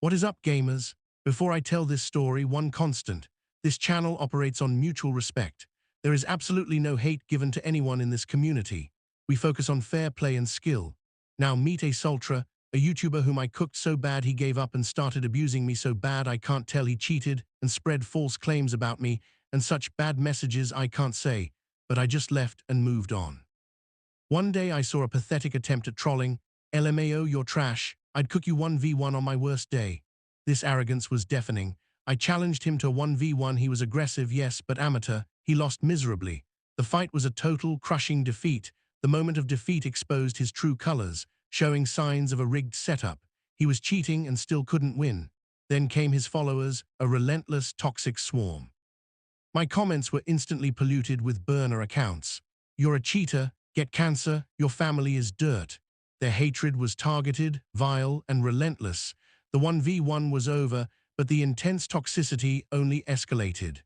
What is up, gamers? Before I tell this story, one constant. This channel operates on mutual respect. There is absolutely no hate given to anyone in this community. We focus on fair play and skill. Now meet Sultra, a YouTuber whom I cooked so bad he gave up and started abusing me so bad I can't tell he cheated and spread false claims about me and such bad messages I can't say, but I just left and moved on. One day I saw a pathetic attempt at trolling. LMAO, you're trash. I'd cook you 1v1 on my worst day. This arrogance was deafening. I challenged him to a 1v1. He was aggressive, yes, but amateur. He lost miserably. The fight was a total, crushing defeat. The moment of defeat exposed his true colors, showing signs of a rigged setup. He was cheating and still couldn't win. Then came his followers, a relentless, toxic swarm. My comments were instantly polluted with burner accounts. You're a cheater, get cancer, your family is dirt. Their hatred was targeted, vile, and relentless. The 1v1 was over, but the intense toxicity only escalated.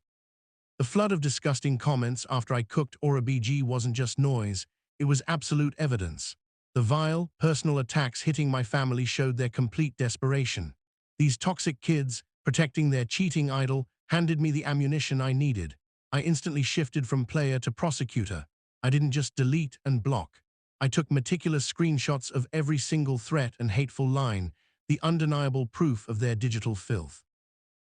The flood of disgusting comments after I cooked Orabgi wasn't just noise, it was absolute evidence. The vile, personal attacks hitting my family showed their complete desperation. These toxic kids, protecting their cheating idol, handed me the ammunition I needed. I instantly shifted from player to prosecutor. I didn't just delete and block. I took meticulous screenshots of every single threat and hateful line, the undeniable proof of their digital filth.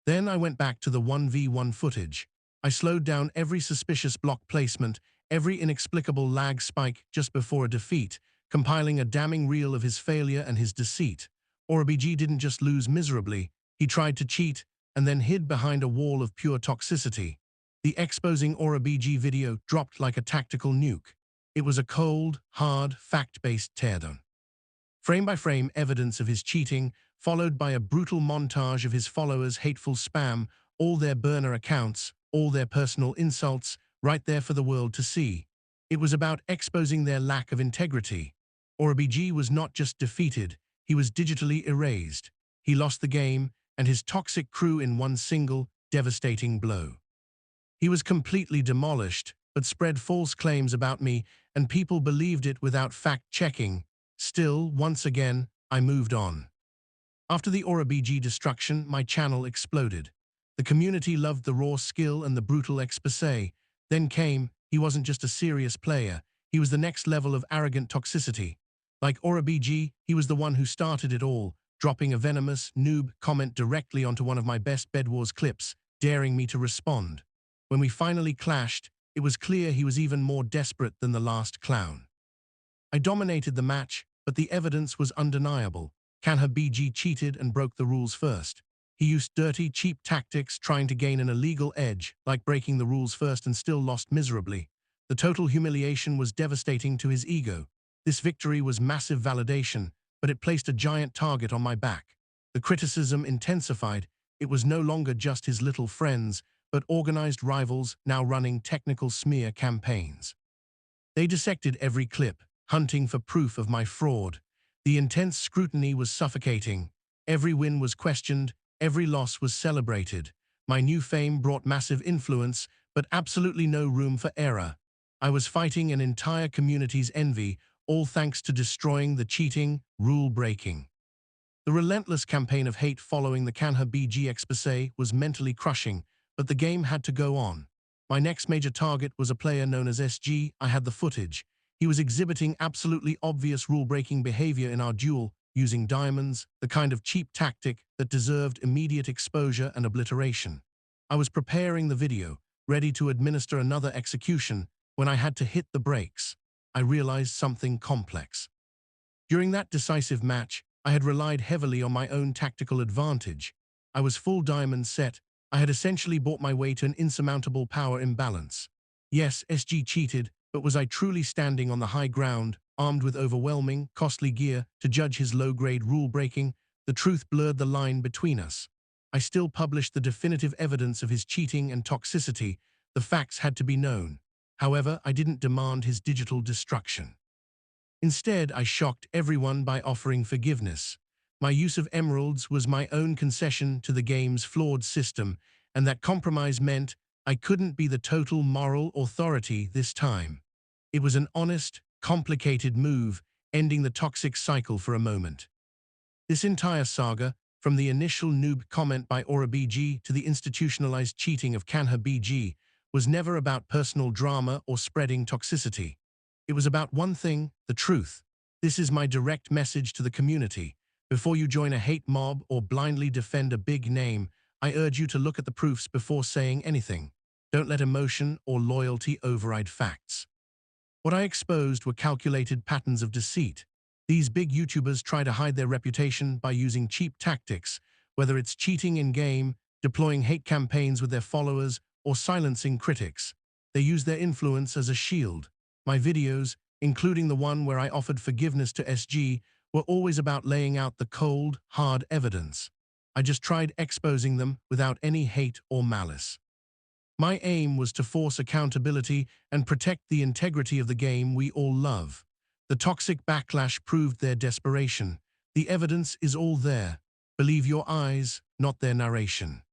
Then I went back to the 1v1 footage. I slowed down every suspicious block placement, every inexplicable lag spike just before a defeat, compiling a damning reel of his failure and his deceit. Orabgi didn't just lose miserably, he tried to cheat and then hid behind a wall of pure toxicity. The exposing Orabgi video dropped like a tactical nuke. It was a cold, hard, fact-based teardown. Frame by frame evidence of his cheating, followed by a brutal montage of his followers' hateful spam, all their burner accounts, all their personal insults, right there for the world to see. It was about exposing their lack of integrity. Orabgi was not just defeated, he was digitally erased. He lost the game and his toxic crew in one single, devastating blow. He was completely demolished, but spread false claims about me, and people believed it without fact-checking. Still, once again, I moved on. After the Orabgi destruction, my channel exploded. The community loved the raw skill and the brutal expose. Then came, he wasn't just a serious player, he was the next level of arrogant toxicity. Like Orabgi, he was the one who started it all, dropping a venomous, noob comment directly onto one of my best bedwars clips, daring me to respond. When we finally clashed, it was clear he was even more desperate than the last clown. I dominated the match, but the evidence was undeniable. Canabi cheated and broke the rules first. He used dirty, cheap tactics trying to gain an illegal edge, like breaking the rules first, and still lost miserably. The total humiliation was devastating to his ego. This victory was massive validation, but it placed a giant target on my back. The criticism intensified. It was no longer just his little friends, but organized rivals now running technical smear campaigns. They dissected every clip, hunting for proof of my fraud. The intense scrutiny was suffocating. Every win was questioned, every loss was celebrated. My new fame brought massive influence, but absolutely no room for error. I was fighting an entire community's envy, all thanks to destroying the cheating, rule-breaking. The relentless campaign of hate following the Canabi expose was mentally crushing, but the game had to go on. My next major target was a player known as SG. I had the footage. He was exhibiting absolutely obvious rule-breaking behavior in our duel, using diamonds, the kind of cheap tactic that deserved immediate exposure and obliteration. I was preparing the video, ready to administer another execution, when I had to hit the brakes. I realized something complex. During that decisive match, I had relied heavily on my own tactical advantage. I was full diamond set. I had essentially bought my way to an insurmountable power imbalance. Yes, SG cheated, but was I truly standing on the high ground, armed with overwhelming, costly gear to judge his low-grade rule-breaking? The truth blurred the line between us. I still published the definitive evidence of his cheating and toxicity. The facts had to be known. However, I didn't demand his digital destruction. Instead, I shocked everyone by offering forgiveness. My use of emeralds was my own concession to the game's flawed system, and that compromise meant I couldn't be the total moral authority this time. It was an honest, complicated move, ending the toxic cycle for a moment. This entire saga, From the initial noob comment by Orabgi to the institutionalized cheating of Canabi, was never about personal drama or spreading toxicity. It was about one thing, the truth. This is my direct message to the community. Before you join a hate mob or blindly defend a big name, I urge you to look at the proofs before saying anything. Don't let emotion or loyalty override facts. What I exposed were calculated patterns of deceit. These big YouTubers try to hide their reputation by using cheap tactics, whether it's cheating in-game, deploying hate campaigns with their followers, or silencing critics. They use their influence as a shield. My videos, including the one where I offered forgiveness to SG, were always about laying out the cold, hard evidence. I just tried exposing them without any hate or malice. My aim was to force accountability and protect the integrity of the game we all love. The toxic backlash proved their desperation. The evidence is all there. Believe your eyes, not their narration.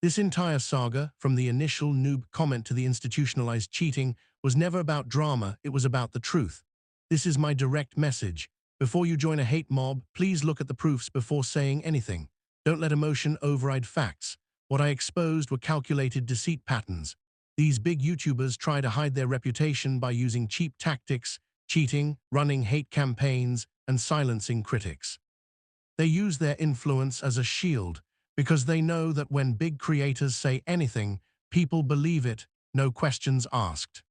This entire saga, from the initial noob comment to the institutionalized cheating, was never about drama, it was about the truth. This is my direct message. Before you join a hate mob, please look at the proofs before saying anything. Don't let emotion override facts. What I exposed were calculated deceit patterns. These big YouTubers try to hide their reputation by using cheap tactics, cheating, running hate campaigns, and silencing critics. They use their influence as a shield, because they know that when big creators say anything, people believe it, no questions asked.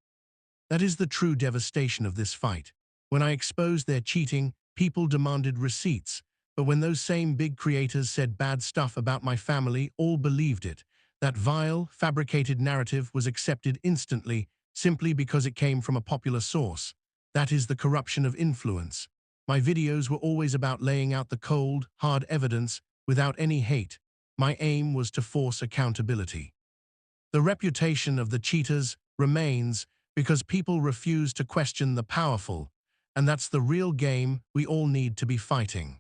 That is the true devastation of this fight. When I exposed their cheating, people demanded receipts, but when those same big creators said bad stuff about my family, all believed it. That vile, fabricated narrative was accepted instantly, simply because it came from a popular source. That is the corruption of influence. My videos were always about laying out the cold, hard evidence without any hate. My aim was to force accountability. The reputation of the cheaters remains because people refuse to question the powerful, and that's the real game we all need to be fighting.